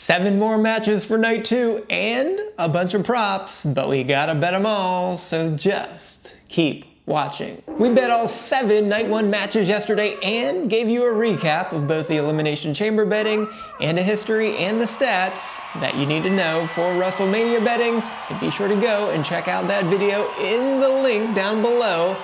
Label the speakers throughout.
Speaker 1: 7 more matches for night 2 and a bunch of props, but we gotta bet them all, so just keep watching. We bet all 7 night 1 matches yesterday and gave you a recap of both the Elimination Chamber betting and a history and the stats that you need to know for WrestleMania betting, so be sure to go and check out that video in the link down below.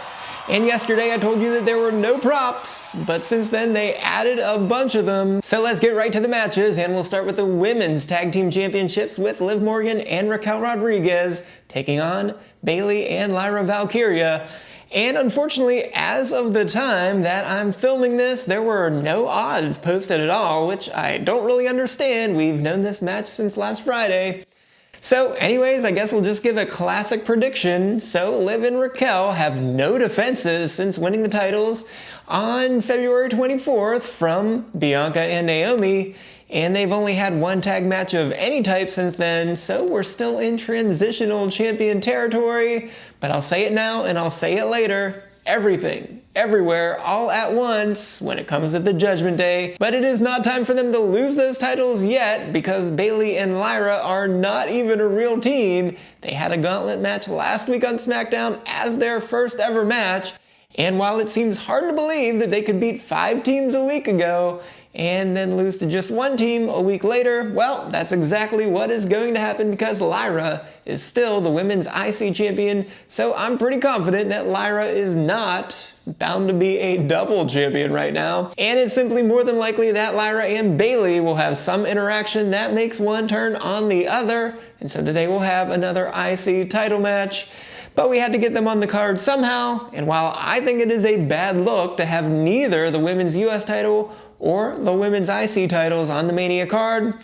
Speaker 1: And yesterday I told you that there were no props, but since then they added a bunch of them. So let's get right to the matches, and we'll start with the Women's Tag Team Championships with Liv Morgan and Raquel Rodriguez taking on Bayley and Lyra Valkyria. And unfortunately, as of the time that I'm filming this, there were no odds posted at all, which I don't really understand. We've known this match since last Friday. So anyways, I guess we'll just give a classic prediction. So Liv and Raquel have no defenses since winning the titles on February 24th from Bianca and Naomi, and they've only had one tag match of any type since then, so we're still in transitional champion territory. But I'll say it now and I'll say it later. Everything, everywhere, all at once when it comes to the Judgment Day. But it is not time for them to lose those titles yet, because Bayley and Lyra are not even a real team. They had a gauntlet match last week on SmackDown as their first ever match. And while it seems hard to believe that they could beat 5 teams a week ago and then lose to just 1 team a week later, well, that's exactly what is going to happen, because Lyra is still the women's IC champion, so I'm pretty confident that Lyra is not bound to be a double champion right now. And it's simply more than likely that Lyra and Bayley will have some interaction that makes one turn on the other, and so that they will have another IC title match. But we had to get them on the card somehow, and while I think it is a bad look to have neither the women's US title or the women's IC titles on the Mania card,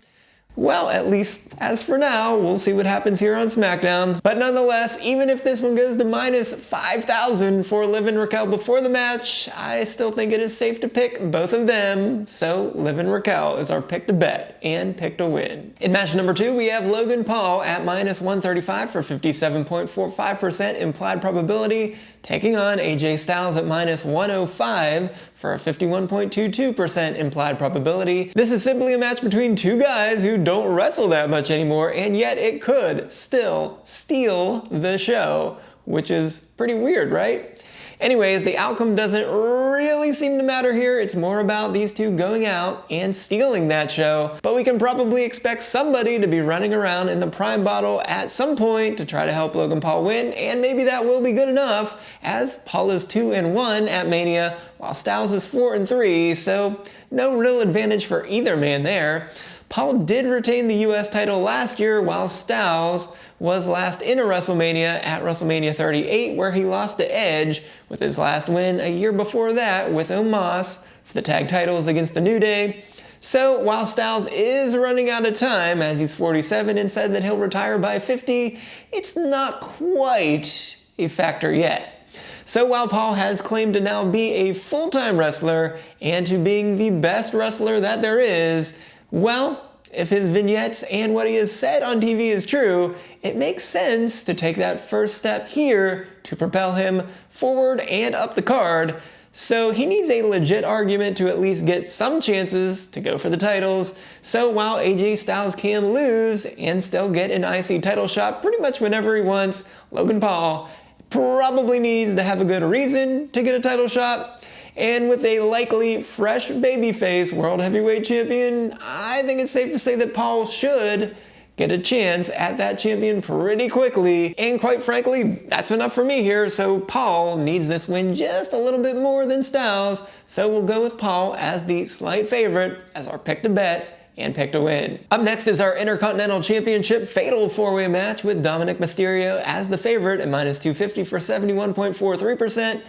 Speaker 1: well, at least as for now, we'll see what happens here on SmackDown. But nonetheless, even if this one goes to minus 5,000 for Liv and Raquel before the match, I still think it is safe to pick both of them. So Liv and Raquel is our pick to bet and pick to win. In match number 2, we have Logan Paul at minus 135 for 57.45% implied probability, taking on AJ Styles at minus 105 for a 51.22% implied probability. This is simply a match between 2 guys who don't wrestle that much anymore, and yet it could still steal the show, which is pretty weird, right? Anyways, the outcome doesn't really seem to matter here. It's more about these 2 going out and stealing that show. But we can probably expect somebody to be running around in the Prime bottle at some point to try to help Logan Paul win, and maybe that will be good enough, as Paul is 2-1 at Mania, while Styles is 4-3, so no real advantage for either man there. Paul did retain the US title last year, while Styles was last in a WrestleMania at WrestleMania 38, where he lost to Edge, with his last win a year before that with Omos for the tag titles against the New Day. So while Styles is running out of time, as he's 47 and said that he'll retire by 50, it's not quite a factor yet. So while Paul has claimed to now be a full-time wrestler and to being the best wrestler that there is, well, if his vignettes and what he has said on TV is true, it makes sense to take that first step here to propel him forward and up the card. So he needs a legit argument to at least get some chances to go for the titles. So while AJ Styles can lose and still get an IC title shot pretty much whenever he wants, Logan Paul probably needs to have a good reason to get a title shot. And with a likely fresh babyface World Heavyweight Champion, I think it's safe to say that Paul should get a chance at that champion pretty quickly. And quite frankly, that's enough for me here. So Paul needs this win just a little bit more than Styles. So we'll go with Paul as the slight favorite as our pick to bet and pick to win. Up next is our Intercontinental Championship Fatal 4-Way match with Dominic Mysterio as the favorite at minus 250 for 71.43%.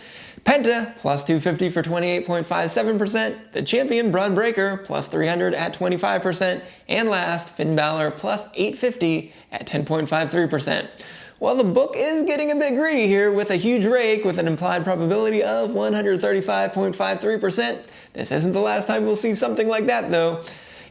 Speaker 1: Penta, plus 250 for 28.57%, the champion Braun Breaker, plus 300 at 25%, and last, Finn Balor, plus 850 at 10.53%. Well, the book is getting a bit greedy here with a huge rake with an implied probability of 135.53%. This isn't the last time we'll see something like that, though.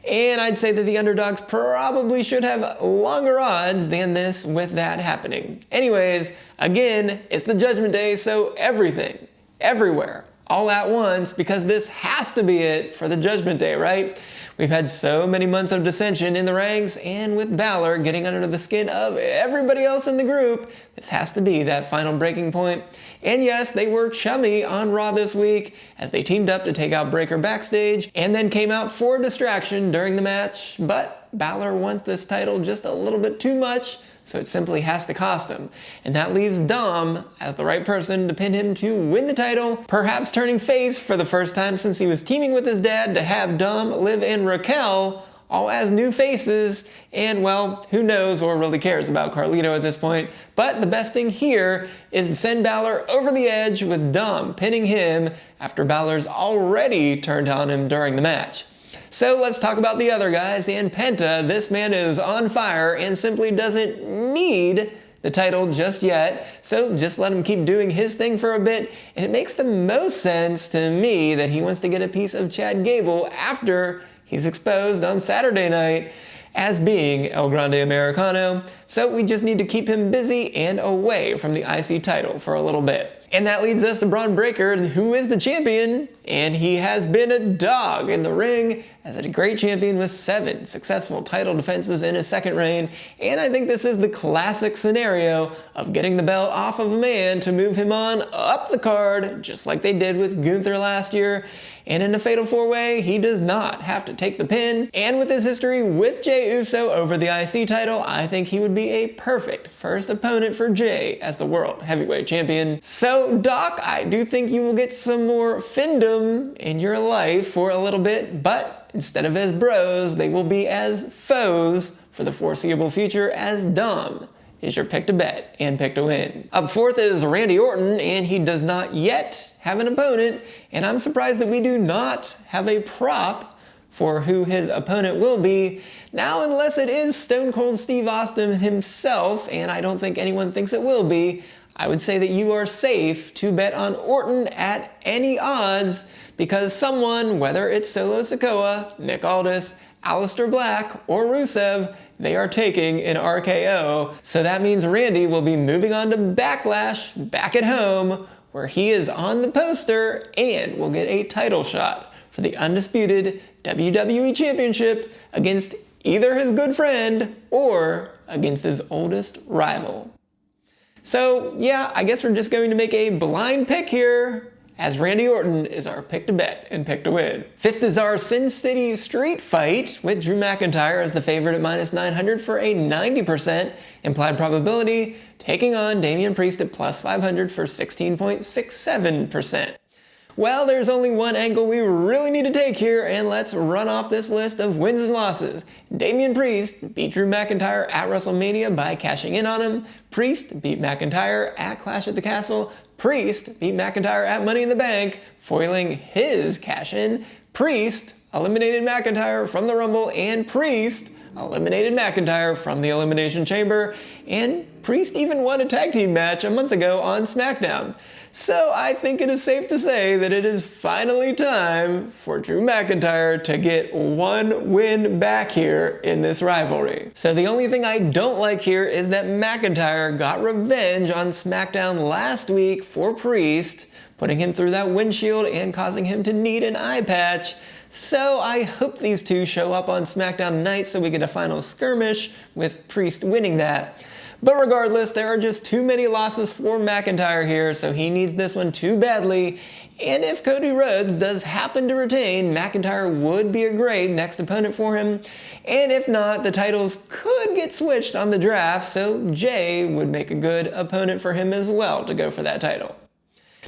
Speaker 1: And I'd say that the underdogs probably should have longer odds than this with that happening. Anyways, again, it's the Judgment Day, so everything, everywhere, all at once, because this has to be it for the Judgment Day, right? We've had so many months of dissension in the ranks, and with Balor getting under the skin of everybody else in the group, this has to be that final breaking point. And yes, they were chummy on Raw this week as they teamed up to take out Breakker backstage and then came out for distraction during the match, but Balor wants this title just a little bit too much, so it simply has to cost him. And that leaves Dom as the right person to pin him to win the title, perhaps turning face for the first time since he was teaming with his dad to have Dom, Liv, and Raquel all as new faces, and well, who knows or really cares about Carlito at this point. But the best thing here is to send Balor over the edge with Dom pinning him after Balor's already turned on him during the match. So let's talk about the other guys, and Penta. This man is on fire and simply doesn't need the title just yet, so just let him keep doing his thing for a bit, and it makes the most sense to me that he wants to get a piece of Chad Gable after he's exposed on Saturday night as being El Grande Americano, so we just need to keep him busy and away from the IC title for a little bit. And that leads us to Braun Breaker, who is the champion, and he has been a dog in the ring as a great champion with 7 successful title defenses in his second reign. And I think this is the classic scenario of getting the belt off of a man to move him on up the card, just like they did with Gunther last year. And in the Fatal 4-Way, he does not have to take the pin. And with his history with Jey Uso over the IC title, I think he would be a perfect first opponent for Jey as the World Heavyweight Champion. So, Doc, I do think you will get some more Findom in your life for a little bit, but instead of as bros, they will be as foes for the foreseeable future, as Dom is your pick to bet and pick to win. Up fourth is Randy Orton, and he does not yet have an opponent, and I'm surprised that we do not have a prop for who his opponent will be. Now, unless it is Stone Cold Steve Austin himself, and I don't think anyone thinks it will be, I would say that you are safe to bet on Orton at any odds, because someone, whether it's Solo Sikoa, Nick Aldis, Aleister Black, or Rusev, they are taking an RKO. So that means Randy will be moving on to Backlash back at home, where he is on the poster and will get a title shot for the undisputed WWE Championship against either his good friend or against his oldest rival. So yeah, I guess we're just going to make a blind pick here, as Randy Orton is our pick to bet and pick to win. Fifth is our Sin City Street Fight with Drew McIntyre as the favorite at -900 for a 90% implied probability, taking on Damian Priest at +500 for 16.67%. Well, there's only one angle we really need to take here, and let's run off this list of wins and losses. Damian Priest beat Drew McIntyre at WrestleMania by cashing in on him. Priest beat McIntyre at Clash at the Castle. Priest beat McIntyre at Money in the Bank, foiling his cash-in. Priest eliminated McIntyre from the Rumble, and Priest eliminated McIntyre from the Elimination Chamber. And Priest even won a tag team match a month ago on SmackDown. So I think it is safe to say that it is finally time for Drew McIntyre to get one win back here in this rivalry. So the only thing I don't like here is that McIntyre got revenge on SmackDown last week for Priest, putting him through that windshield and causing him to need an eye patch. So I hope these two show up on SmackDown tonight so we get a final skirmish with Priest winning that. But regardless, there are just too many losses for McIntyre here, so he needs this one too badly. And if Cody Rhodes does happen to retain, McIntyre would be a great next opponent for him. And if not, the titles could get switched on the draft, so Jey would make a good opponent for him as well to go for that title.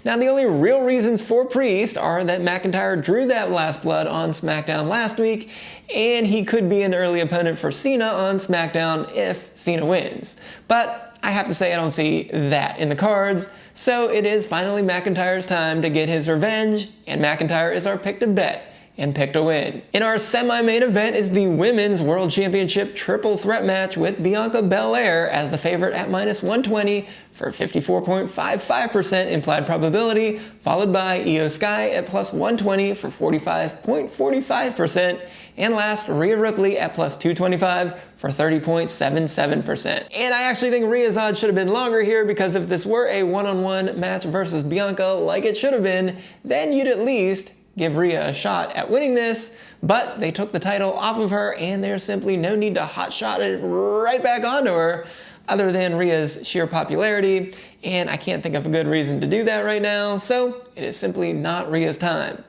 Speaker 1: Now, the only real reasons for Priest are that McIntyre drew that last blood on SmackDown last week, and he could be an early opponent for Cena on SmackDown if Cena wins. But I have to say I don't see that in the cards, so it is finally McIntyre's time to get his revenge, and McIntyre is our pick to bet and pick to win. In our semi-main event is the Women's World Championship Triple Threat match with Bianca Belair as the favorite at -120 for 54.55% implied probability, followed by Io Sky at +120 for 45.45%, and last, Rhea Ripley at +225 for 30.77%. And I actually think Rhea's odds should have been longer here, because if this were a one-on-one match versus Bianca like it should have been, then you'd at least give Rhea a shot at winning this, but they took the title off of her and there's simply no need to hotshot it right back onto her other than Rhea's sheer popularity, and I can't think of a good reason to do that right now, so it is simply not Rhea's time.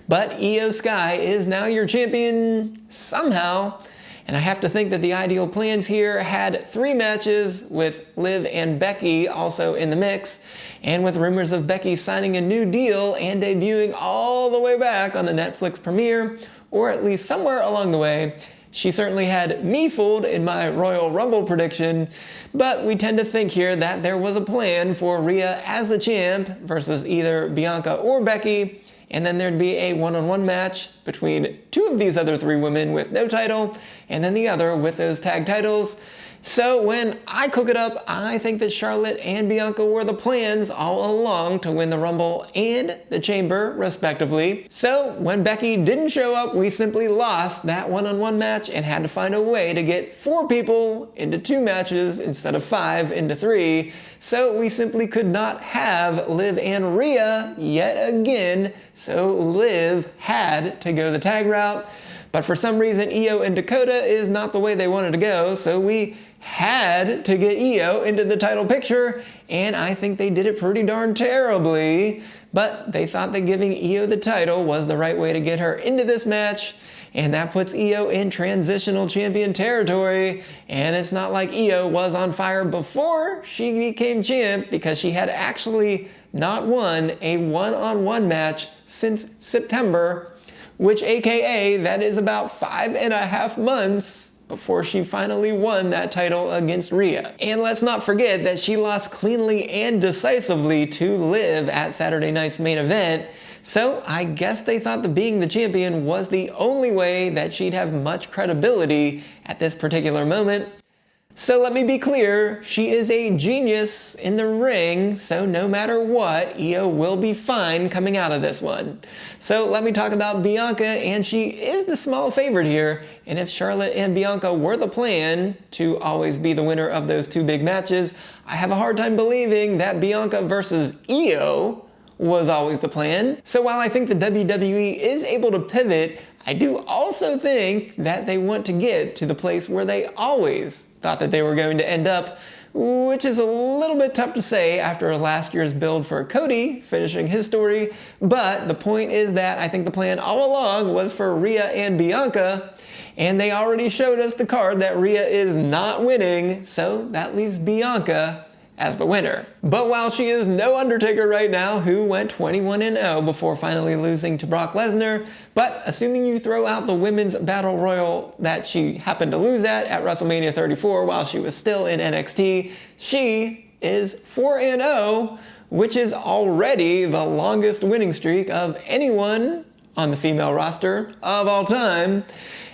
Speaker 1: But Io Sky is now your champion somehow, and I have to think that the ideal plans here had 3 matches with Liv and Becky also in the mix, and with rumors of Becky signing a new deal and debuting all the way back on the Netflix premiere, or at least somewhere along the way. She certainly had me fooled in my Royal Rumble prediction, but we tend to think here that there was a plan for Rhea as the champ versus either Bianca or Becky, and then there'd be a one-on-one match between 2 of these other 3 women with no title, and then the other with those tag titles. So when I cook it up, I think that Charlotte and Bianca were the plans all along to win the Rumble and the Chamber, respectively. So when Becky didn't show up, we simply lost that one-on-one match and had to find a way to get 4 people into 2 matches instead of 5 into 3. So we simply could not have Liv and Rhea yet again, so Liv had to go the tag route. But for some reason, Io and Dakota is not the way they wanted to go, so we had to get Io into the title picture, and I think they did it pretty darn terribly. But they thought that giving Io the title was the right way to get her into this match, and that puts Io in transitional champion territory. And it's not like Io was on fire before she became champ, because she had actually not won a one-on-one match since September, which AKA that is about 5.5 months before she finally won that title against Rhea. And let's not forget that she lost cleanly and decisively to Liv at Saturday night's main event. So I guess they thought that being the champion was the only way that she'd have much credibility at this particular moment. So let me be clear, she is a genius in the ring, so no matter what, Io will be fine coming out of this one. So let me talk about Bianca, and she is the small favorite here, and if Charlotte and Bianca were the plan to always be the winner of those 2 big matches, I have a hard time believing that Bianca versus Io was always the plan. So while I think the WWE is able to pivot, I do also think that they want to get to the place where they always thought that they were going to end up, which is a little bit tough to say after last year's build for Cody finishing his story. But the point is that I think the plan all along was for Rhea and Bianca, and they already showed us the card that Rhea is not winning, so that leaves Bianca as the winner. But while she is no Undertaker right now, who went 21-0 before finally losing to Brock Lesnar, but assuming you throw out the women's battle royal that she happened to lose at WrestleMania 34 while she was still in NXT, she is 4-0, which is already the longest winning streak of anyone on the female roster of all time.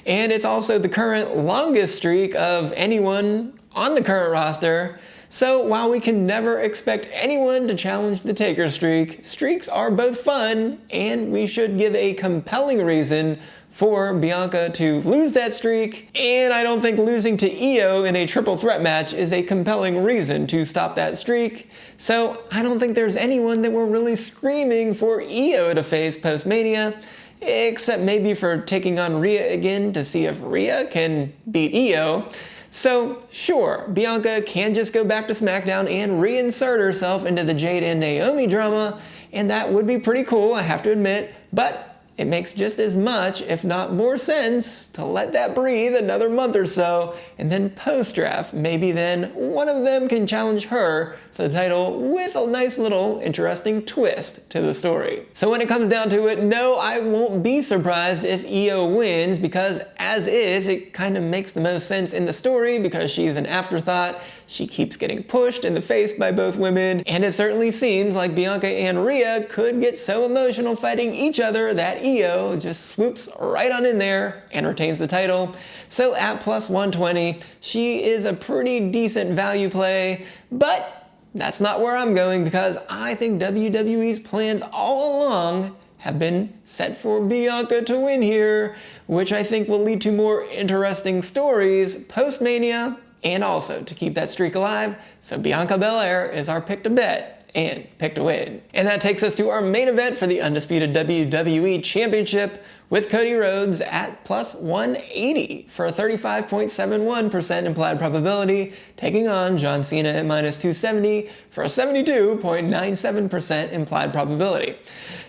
Speaker 1: And it's also the current longest streak of anyone on the current roster. So while we can never expect anyone to challenge the Taker streak, streaks are both fun, and we should give a compelling reason for Bianca to lose that streak, and I don't think losing to Io in a triple threat match is a compelling reason to stop that streak. So I don't think there's anyone that we're really screaming for Io to face post-Mania, except maybe for taking on Rhea again to see if Rhea can beat Io. So sure, Bianca can just go back to SmackDown and reinsert herself into the Jade and Naomi drama, and that would be pretty cool, I have to admit, but it makes just as much, if not more sense, to let that breathe another month or so, and then post-draft, maybe then one of them can challenge her for the title with a nice little interesting twist to the story. So when it comes down to it, no, I won't be surprised if Io wins, because as is, it kind of makes the most sense in the story because she's an afterthought. She keeps getting pushed in the face by both women, and it certainly seems like Bianca and Rhea could get so emotional fighting each other that Io just swoops right on in there and retains the title. So at plus 120, she is a pretty decent value play, but that's not where I'm going, because I think WWE's plans all along have been set for Bianca to win here, which I think will lead to more interesting stories post-Mania, and also to keep that streak alive. So Bianca Belair is our pick to bet and pick to win. And that takes us to our main event for the undisputed WWE Championship, with Cody Rhodes at plus 180 for a 35.71% implied probability, taking on John Cena at minus 270 for a 72.97% implied probability.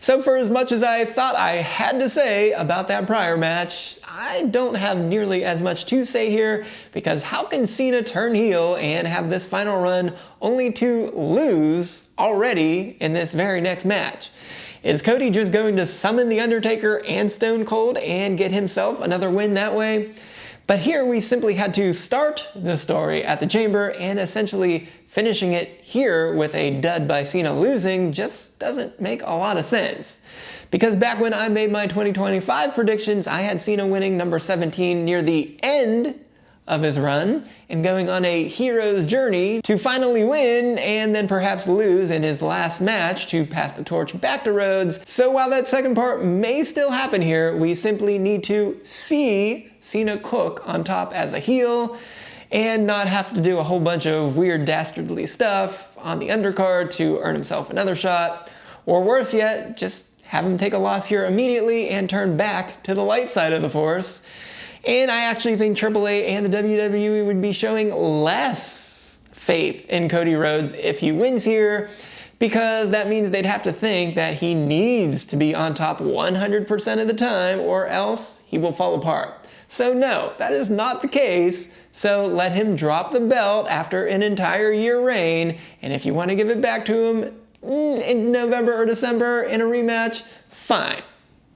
Speaker 1: So for as much as I thought I had to say about that prior match, I don't have nearly as much to say here, because how can Cena turn heel and have this final run only to lose already in this very next match? Is Cody just going to summon The Undertaker and Stone Cold and get himself another win that way? But here we simply had to start the story at the Chamber, and essentially finishing it here with a dud by Cena losing just doesn't make a lot of sense. Because back when I made my 2025 predictions, I had Cena winning number 17 near the end of his run and going on a hero's journey to finally win and then perhaps lose in his last match to pass the torch back to Rhodes. So while that second part may still happen here, we simply need to see Cena cook on top as a heel and not have to do a whole bunch of weird dastardly stuff on the undercard to earn himself another shot, or worse yet, just have him take a loss here immediately and turn back to the light side of the force. And I actually think AAA and the WWE would be showing less faith in Cody Rhodes if he wins here, because that means they'd have to think that he needs to be on top 100% of the time, or else he will fall apart. So no, that is not the case. So let him drop the belt after an entire year reign, and if you want to give it back to him in November or December in a rematch, fine.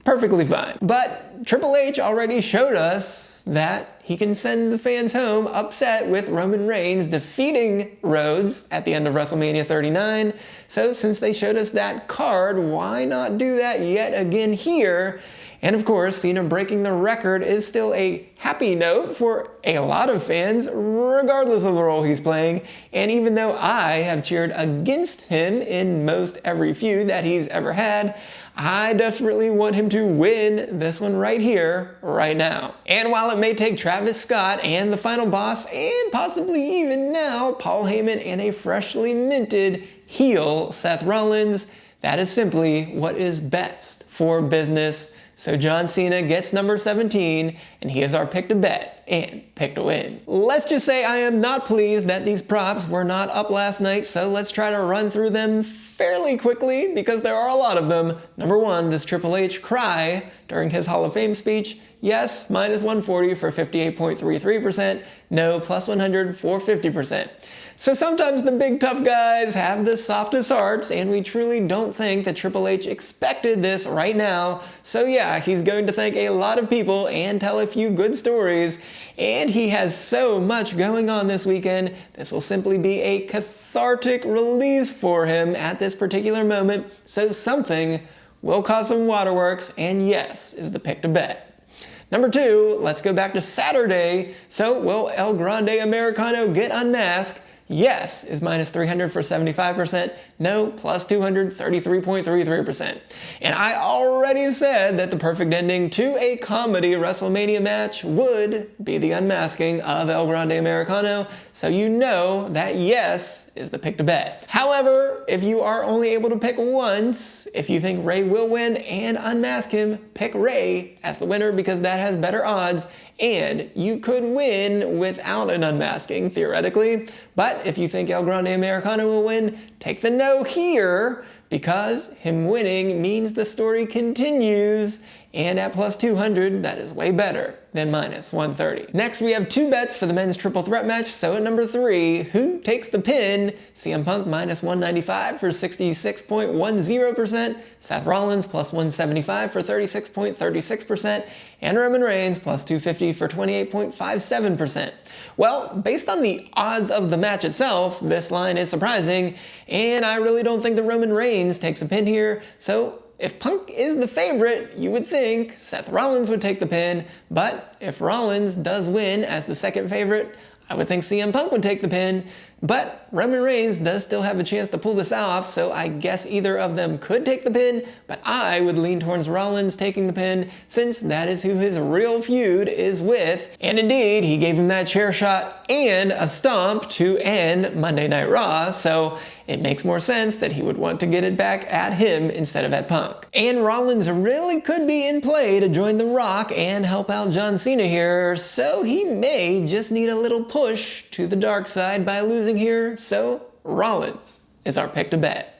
Speaker 1: Perfectly fine. But Triple H already showed us that he can send the fans home upset with Roman Reigns defeating Rhodes at the end of WrestleMania 39. So since they showed us that card, why not do that yet again here? And of course, Cena breaking the record is still a happy note for a lot of fans, regardless of the role he's playing. And even though I have cheered against him in most every feud that he's ever had, I desperately want him to win this one right here, right now. And while it may take Travis Scott and the final boss, and possibly even now Paul Heyman and a freshly minted heel Seth Rollins, that is simply what is best for business. So John Cena gets number 17, and he is our pick to bet and pick to win. Let's just say I am not pleased that these props were not up last night, so let's try to run through them fairly quickly, because there are a lot of them. Number one, this Triple H cry during his Hall of Fame speech. Yes, minus 140 for 58.33%. No, plus 100 for 50%. So sometimes the big tough guys have the softest hearts, and we truly don't think that Triple H expected this right now. So yeah, he's going to thank a lot of people and tell a few good stories, and he has so much going on this weekend. This will simply be a cathartic release for him at this particular moment, so something will cause some waterworks, and yes, is the pick to bet. Number two, let's go back to Saturday. So will El Grande Americano get unmasked? Yes is minus 300 for 75%. No, plus 200, 33.33%. And I already said that the perfect ending to a comedy WrestleMania match would be the unmasking of El Grande Americano, so you know that yes is the pick to bet. However, if you are only able to pick once, if you think Ray will win and unmask him, pick Ray as the winner, because that has better odds, and you could win without an unmasking, theoretically. But if you think El Grande Americano will win, take the no here, because him winning means the story continues, and at plus 200, that is way better than minus 130. Next, we have two bets for the men's triple threat match. So at number 3, who takes the pin? CM Punk minus 195 for 66.10%, Seth Rollins plus 175 for 36.36%, and Roman Reigns plus 250 for 28.57%. Well, based on the odds of the match itself, this line is surprising, and I really don't think that Roman Reigns takes a pin here. So if Punk is the favorite, you would think Seth Rollins would take the pin, but if Rollins does win as the second favorite, I would think CM Punk would take the pin, but Roman Reigns does still have a chance to pull this off, so I guess either of them could take the pin, but I would lean towards Rollins taking the pin, since that is who his real feud is with. And indeed, he gave him that chair shot and a stomp to end Monday Night Raw, so it makes more sense that he would want to get it back at him instead of at Punk. And Rollins really could be in play to join The Rock and help out John Cena here, so he may just need a little push to the dark side by losing here, so Rollins is our pick to bet.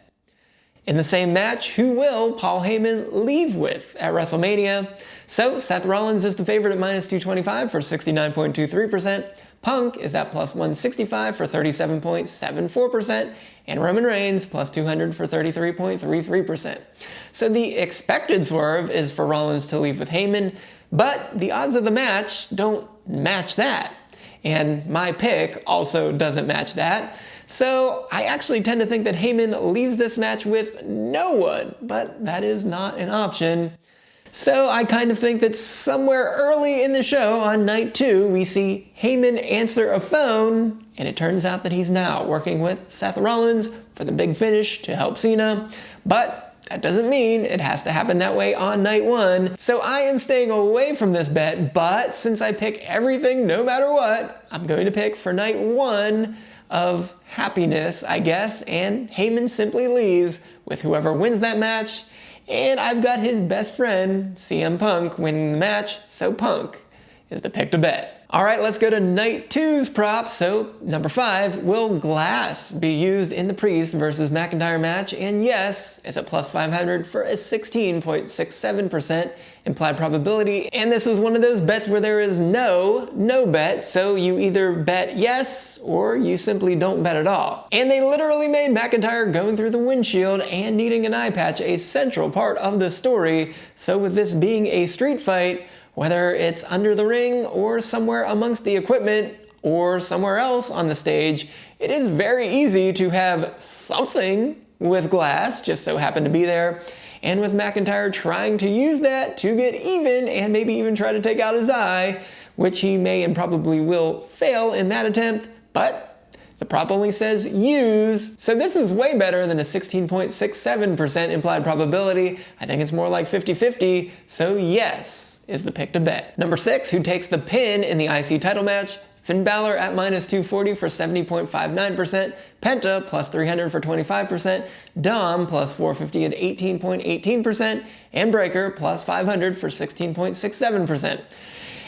Speaker 1: In the same match, who will Paul Heyman leave with at WrestleMania? So Seth Rollins is the favorite at minus 225 for 69.23%. Punk is at plus 165 for 37.74%, and Roman Reigns plus 200 for 33.33%. So the expected swerve is for Rollins to leave with Heyman, but the odds of the match don't match that. And my pick also doesn't match that. So I actually tend to think that Heyman leaves this match with no one, but that is not an option. So I kind of think that somewhere early in the show on night 2, we see Heyman answer a phone, and it turns out that he's now working with Seth Rollins for the big finish to help Cena. But that doesn't mean it has to happen that way on night 1. So I am staying away from this bet, but since I pick everything no matter what, I'm going to pick for night 1 of happiness, I guess, and Heyman simply leaves with whoever wins that match. And I've got his best friend, CM Punk, winning the match, so Punk is the pick to bet. All right, let's go to night 2's props. So number 5, will glass be used in the Priest versus McIntyre match? And yes, it's a plus 500 for a 16.67% implied probability. And this is one of those bets where there is no bet. So you either bet yes or you simply don't bet at all. And they literally made McIntyre going through the windshield and needing an eye patch a central part of the story. So with this being a street fight, whether it's under the ring or somewhere amongst the equipment or somewhere else on the stage, it is very easy to have something with glass just so happen to be there. And with McIntyre trying to use that to get even and maybe even try to take out his eye, which he may and probably will fail in that attempt, but the prop only says use. So this is way better than a 16.67% implied probability. I think it's more like 50-50, so yes is the pick to bet. Number 6, who takes the pin in the IC title match? Finn Balor at minus 240 for 70.59%, Penta plus 300 for 25%, Dom plus 450 at 18.18%, and Breaker plus 500 for 16.67%.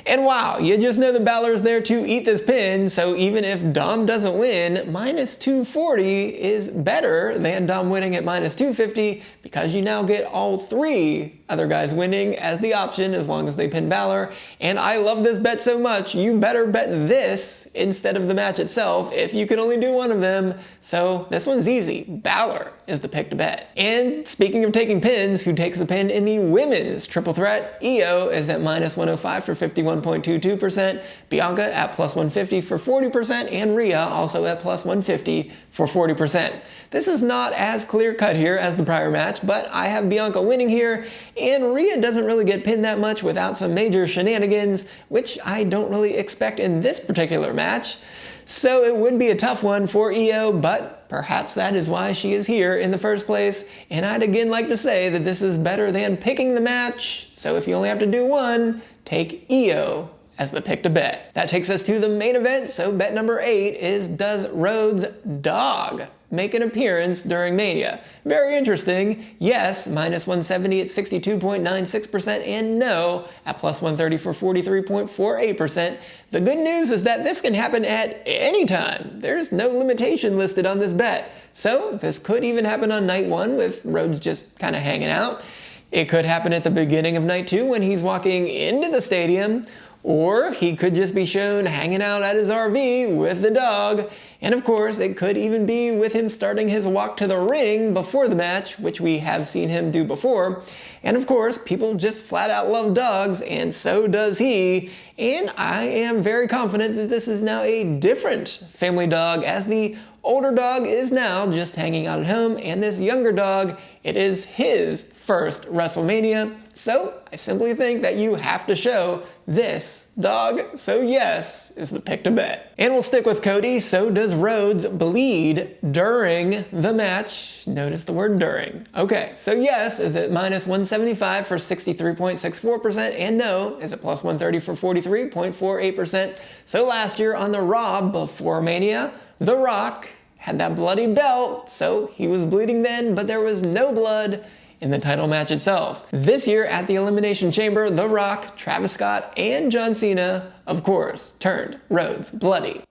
Speaker 1: And wow, you just know that Balor's there to eat this pin, so even if Dom doesn't win, minus 240 is better than Dom winning at minus 250 because you now get all 3 other guys winning as the option as long as they pin Balor. And I love this bet so much, you better bet this instead of the match itself if you can only do one of them. So this one's easy. Balor is the pick to bet. And speaking of taking pins, who takes the pin in the women's triple threat? Io is at minus 105 for 51.22%, Bianca at plus 150 for 40%, and Rhea also at plus 150 for 40%. This is not as clear cut here as the prior match, but I have Bianca winning here, and Rhea doesn't really get pinned that much without some major shenanigans, which I don't really expect in this particular match. So it would be a tough one for Io, but perhaps that is why she is here in the first place. And I'd again like to say that this is better than picking the match. So if you only have to do one, take Io as the pick to bet. That takes us to the main event. So bet number 8 is, does Rhodes' dog make an appearance during Mania? Very interesting. Yes, minus 170 at 62.96%, and no at plus 130 for 43.48%. The good news is that this can happen at any time. There's no limitation listed on this bet. So this could even happen on night 1 with Rhodes just kind of hanging out. It could happen at the beginning of night 2 when he's walking into the stadium, or he could just be shown hanging out at his RV with the dog. And of course, it could even be with him starting his walk to the ring before the match, which we have seen him do before. And of course, people just flat out love dogs, and so does he. And I am very confident that this is now a different family dog, as the older dog is now just hanging out at home, and this younger dog, it is his first WrestleMania. So I simply think that you have to show this dog. So yes is the pick to bet. And we'll stick with Cody. So does Rhodes bleed during the match? Notice the word during. Okay, so yes is at minus 175 for 63.64%, and no is at plus 130 for 43.48%. So last year on the Raw before Mania, The Rock had that bloody belt, so he was bleeding then, but there was no blood in the title match itself. This year at the Elimination Chamber, The Rock, Travis Scott, and John Cena, of course, turned Rhodes bloody.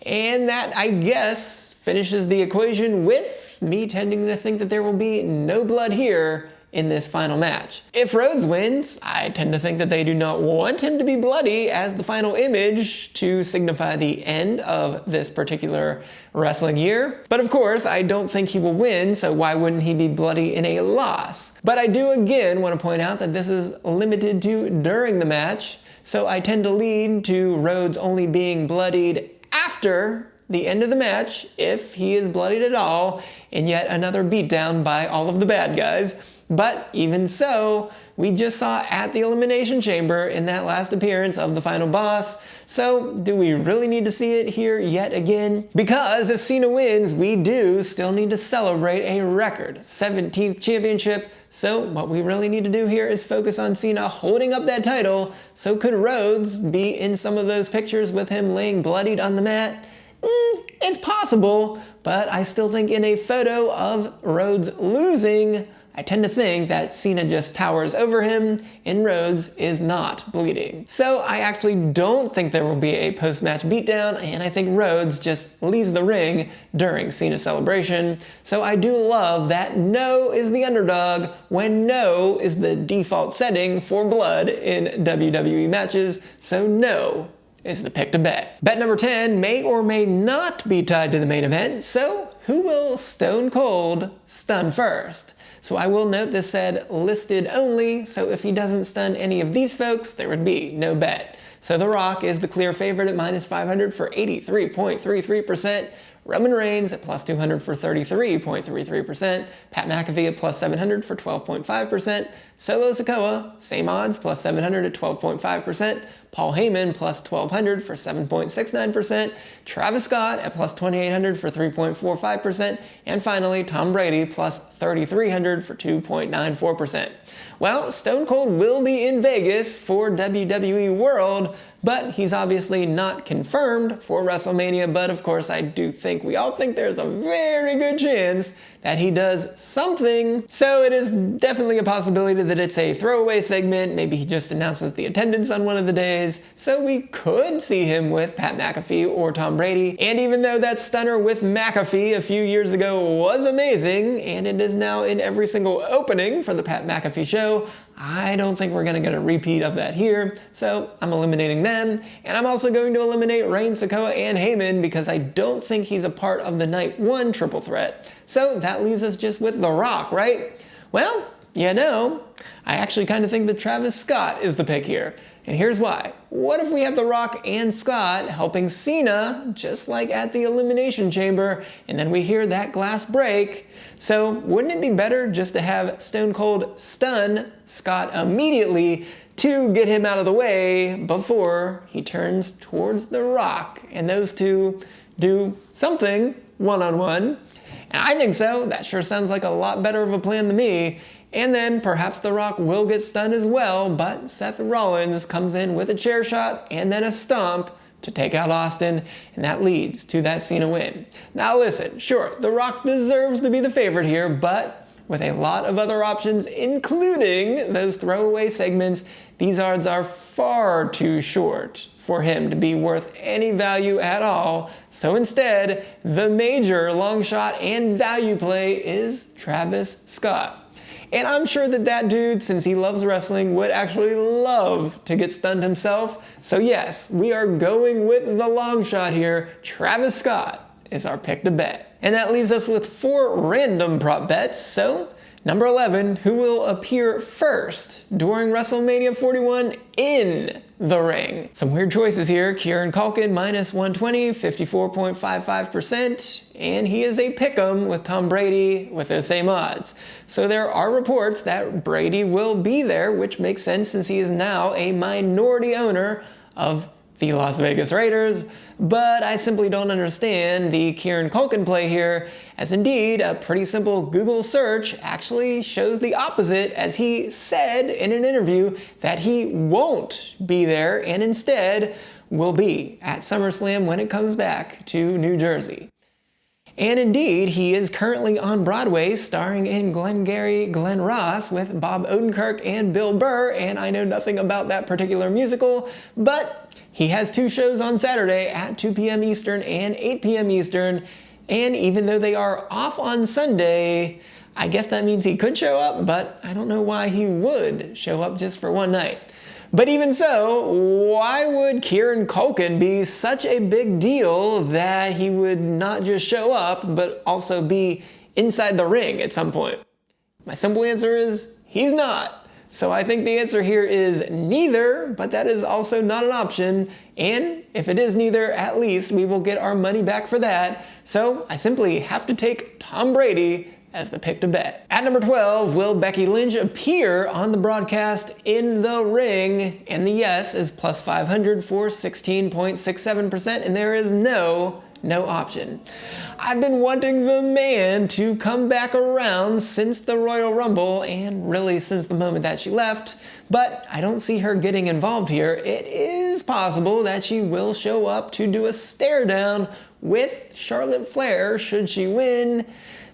Speaker 1: And that, I guess, finishes the equation with me tending to think that there will be no blood here in this final match. If Rhodes wins, I tend to think that they do not want him to be bloody as the final image to signify the end of this particular wrestling year. But of course, I don't think he will win, so why wouldn't he be bloody in a loss? But I do again want to point out that this is limited to during the match, so I tend to lean to Rhodes only being bloodied after the end of the match, if he is bloodied at all, in yet another beatdown by all of the bad guys. But even so, we just saw at the Elimination Chamber in that last appearance of the final boss, so do we really need to see it here yet again? Because if Cena wins, we do still need to celebrate a record 17th championship, so what we really need to do here is focus on Cena holding up that title. So could Rhodes be in some of those pictures with him laying bloodied on the mat? It's possible, but I still think in a photo of Rhodes losing, I tend to think that Cena just towers over him and Rhodes is not bleeding. So I actually don't think there will be a post-match beatdown, and I think Rhodes just leaves the ring during Cena's celebration. So I do love that no is the underdog when no is the default setting for blood in WWE matches, so no is the pick to bet. Bet number 10 may or may not be tied to the main event, so who will Stone Cold stun first? So I will note this said listed only, so if he doesn't stun any of these folks, there would be no bet. So The Rock is the clear favorite at minus 500 for 83.33%. Roman Reigns at plus 200 for 33.33%, Pat McAfee at plus 700 for 12.5%, Solo Sikoa, same odds, plus 700 at 12.5%, Paul Heyman plus 1200 for 7.69%, Travis Scott at plus 2800 for 3.45%, and finally Tom Brady plus 3300 for 2.94%. Well, Stone Cold will be in Vegas for WWE World, but he's obviously not confirmed for WrestleMania, but of course I do think we all think there's a very good chance that he does something. So it is definitely a possibility that it's a throwaway segment. Maybe he just announces the attendance on one of the days. So we could see him with Pat McAfee or Tom Brady. And even though that stunner with McAfee a few years ago was amazing, and it is now in every single opening for the Pat McAfee show, I don't think we're going to get a repeat of that here, so I'm eliminating them. And I'm also going to eliminate Reigns, Sikoa, and Heyman because I don't think he's a part of the Night 1 triple threat. So that leaves us just with The Rock, right? Well, you know, I actually kind of think that Travis Scott is the pick here. And here's why. What if we have The Rock and Scott helping Cena, just like at the Elimination Chamber, and then we hear that glass break? So wouldn't it be better just to have Stone Cold stun Scott immediately to get him out of the way before he turns towards The Rock, and those two do something one-on-one? And I think so. That sure sounds like a lot better of a plan to me. And then perhaps The Rock will get stunned as well, but Seth Rollins comes in with a chair shot and then a stomp to take out Austin, and that leads to that Cena win. Now listen, sure, The Rock deserves to be the favorite here, but with a lot of other options, including those throwaway segments, these odds are far too short for him to be worth any value at all. So instead, the major long shot and value play is Travis Scott. And I'm sure that that dude, since he loves wrestling, would actually love to get stunned himself. So yes, we are going with the long shot here. Travis Scott is our pick to bet. And that leaves us with 4 random prop bets. So number 11, who will appear first during WrestleMania 41 in the ring? Some weird choices here. Kieran Culkin minus 120, 54.55%, and he is a pick'em with Tom Brady with those same odds. So there are reports that Brady will be there, which makes sense since he is now a minority owner of the Las Vegas Raiders, but I simply don't understand the Kieran Culkin play here, as indeed a pretty simple Google search actually shows the opposite, as he said in an interview that he won't be there and instead will be at SummerSlam when it comes back to New Jersey. And indeed, he is currently on Broadway starring in Glengarry Glen Ross with Bob Odenkirk and Bill Burr, and I know nothing about that particular musical, but he has 2 shows on Saturday at 2 p.m. Eastern and 8 p.m. Eastern, and even though they are off on Sunday, I guess that means he could show up, but I don't know why he would show up just for one night. But even so, why would Kieran Culkin be such a big deal that he would not just show up, but also be inside the ring at some point? My simple answer is, he's not. So I think the answer here is neither, but that is also not an option. And if it is neither, at least we will get our money back for that. So I simply have to take Tom Brady as the pick to bet. At number 12, will Becky Lynch appear on the broadcast in the ring? And the yes is plus 500 for 16.67%, and there is no option. I've been wanting the man to come back around since the Royal Rumble, and really since the moment that she left, but I don't see her getting involved here. It is possible that she will show up to do a stare down with Charlotte Flair should she win,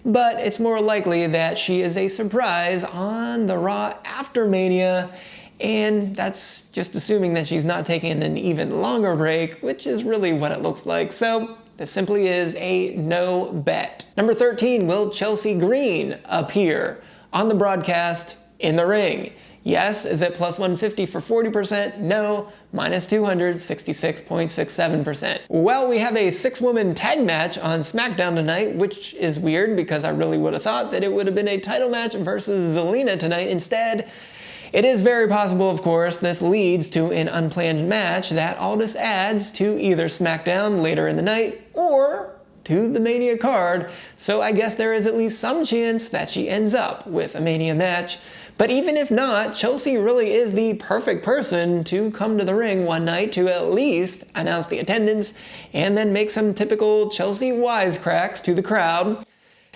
Speaker 1: but it's more likely that she is a surprise on the Raw after Mania, and that's just assuming that she's not taking an even longer break, which is really what it looks like. So this simply is a no bet. Number 13, will Chelsea Green appear on the broadcast in the ring? Yes is at plus 150 for 40%, no, minus 200, 66.67%. Well, we have a 6-woman tag match on SmackDown tonight, which is weird because I really would have thought that it would have been a title match versus Zelina tonight. Instead, it is very possible, of course, this leads to an unplanned match that Aldis adds to either SmackDown later in the night or to the Mania card. So I guess there is at least some chance that she ends up with a Mania match. But even if not, Chelsea really is the perfect person to come to the ring one night to at least announce the attendance and then make some typical Chelsea wisecracks to the crowd.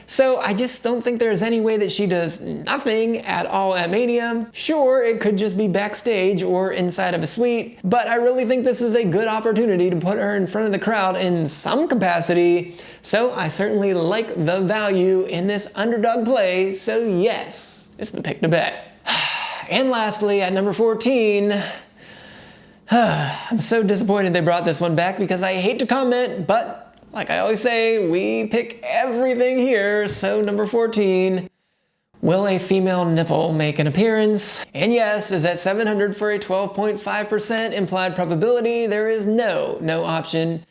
Speaker 1: So I just don't think there's any way that she does nothing at all at Mania. Sure, it could just be backstage or inside of a suite, but I really think this is a good opportunity to put her in front of the crowd in some capacity. So I certainly like the value in this underdog play, so yes, it's the pick to bet. And lastly, at number 14, I'm so disappointed they brought this one back because I hate to comment, but like I always say, we pick everything here. So number 14, will a female nipple make an appearance? And yes is at 700 for a 12.5% implied probability. There is no option.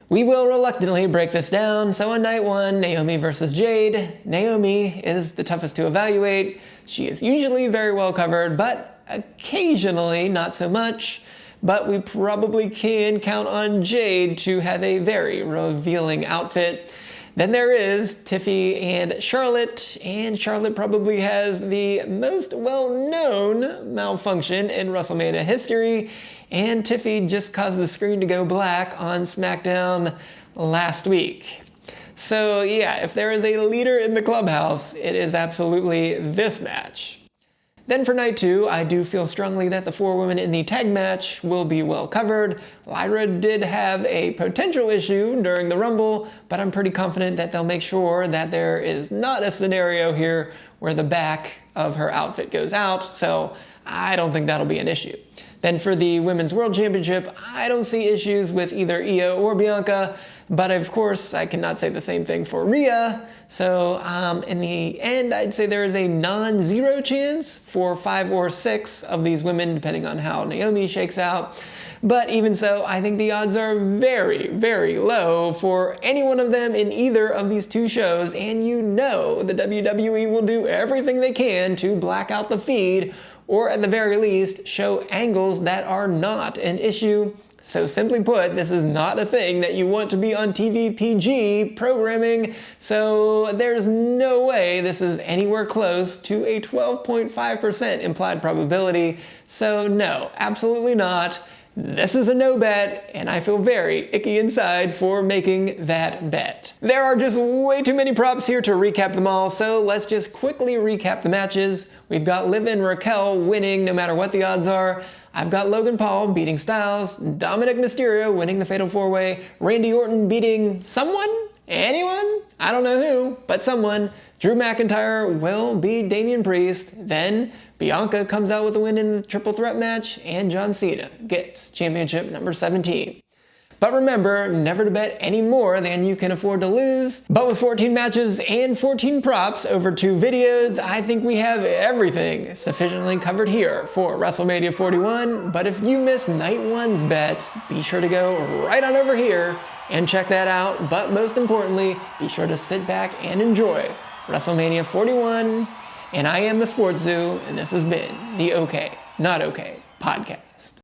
Speaker 1: We will reluctantly break this down. So on night 1, Naomi versus Jade. Naomi is the toughest to evaluate. She is usually very well covered, but occasionally not so much. But we probably can count on Jade to have a very revealing outfit. Then there is Tiffy and Charlotte probably has the most well-known malfunction in WrestleMania history, and Tiffy just caused the screen to go black on SmackDown last week. So yeah, if there is a leader in the clubhouse, it is absolutely this match. Then for night 2, I do feel strongly that the 4 women in the tag match will be well covered. Lyra did have a potential issue during the Rumble, but I'm pretty confident that they'll make sure that there is not a scenario here where the back of her outfit goes out, so I don't think that'll be an issue. Then for the Women's World Championship, I don't see issues with either Io or Bianca, but of course I cannot say the same thing for Rhea. So in the end, I'd say there is a non-zero chance for 5 or 6 of these women, depending on how Naomi shakes out. But even so, I think the odds are very, very low for any one of them in either of these 2 shows, and you know the WWE will do everything they can to black out the feed, or at the very least, show angles that are not an issue. So simply put, this is not a thing that you want to be on TV PG programming, so there's no way this is anywhere close to a 12.5% implied probability. So no, absolutely not. This is a no bet, and I feel very icky inside for making that bet. There are just way too many props here to recap them all, so let's just quickly recap the matches. We've got Liv and Raquel winning no matter what the odds are. I've got Logan Paul beating Styles, Dominic Mysterio winning the Fatal 4-Way, Randy Orton beating someone, Anyone? I don't know who, but someone. Drew McIntyre will beat Damian Priest. Then Bianca comes out with a win in the triple threat match, and John Cena gets championship number 17. But remember, never to bet any more than you can afford to lose. But with 14 matches and 14 props over 2 videos, I think we have everything sufficiently covered here for WrestleMania 41. But if you missed Night 1's bets, be sure to go right on over here and check that out. But most importantly, be sure to sit back and enjoy WrestleMania 41. And I am the SportsZu, and this has been the OK Not OK podcast.